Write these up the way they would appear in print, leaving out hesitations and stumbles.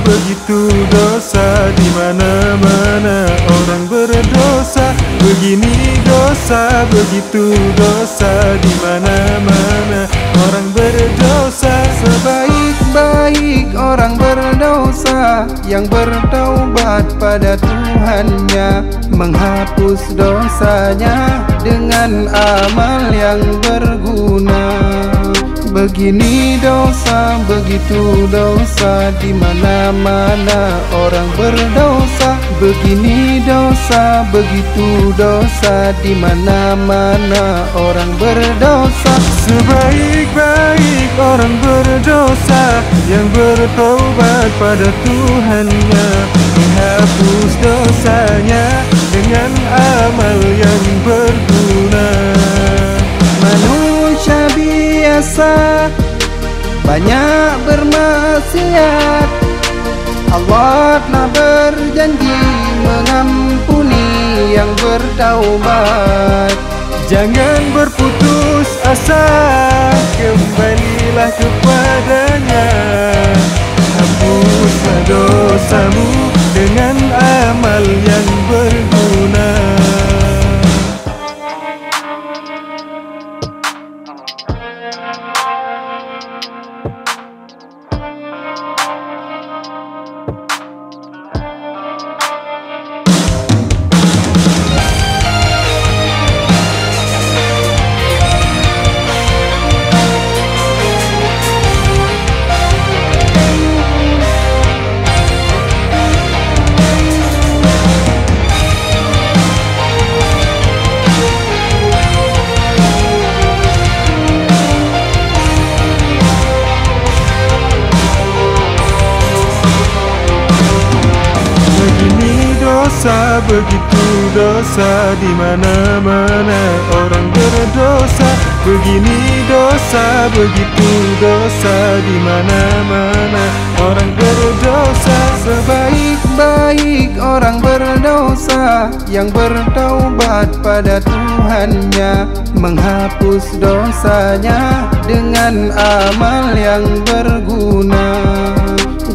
begitu dosa, di mana-mana orang berdosa. Begini dosa, begitu dosa, di mana-mana orang berdosa. Sebaik-baik orang berdosa yang bertaubat pada Tuhannya, menghapus dosanya dengan amal yang berguna. Begini dosa, begitu dosa, di mana-mana orang berdosa. Begini dosa, begitu dosa, di mana-mana orang berdosa. Sebaik-baik orang berdosa yang bertobat pada Tuhannya, menghapus dosanya dengan amal yang berguna. Manusia biasa banyak bermaksiat, Allah telah berjanji mengampuni yang bertaubat. Jangan berputus asa, kembalilah kepadanya. Hapuslah dosamu dengan amal yang berguna. Dosa, begitu dosa, di mana-mana orang berdosa. Begini dosa, begitu dosa, di mana-mana orang berdosa. Sebaik-baik orang berdosa yang bertaubat pada Tuhannya, menghapus dosanya dengan amal yang berguna.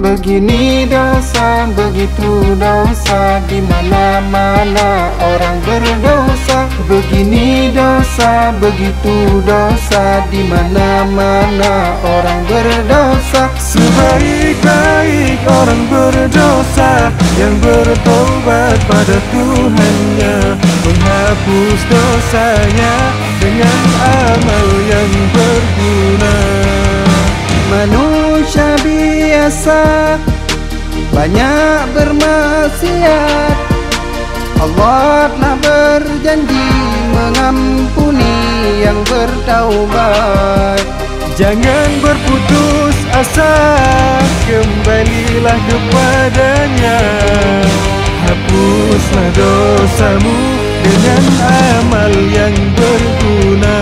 Begini dosa, begitu dosa, di mana-mana orang berdosa. Begini dosa, begitu dosa, di mana-mana orang berdosa. Sebaik-baik orang berdosa yang bertobat pada Tuhannya, menghapus dosanya dengan amal yang berguna. Manusia biasa banyak bermaksiat, Allah telah berjanji mengampuni yang bertaubat. Jangan berputus asa, kembalilah kepadanya. Hapuslah dosamu dengan amal yang berguna.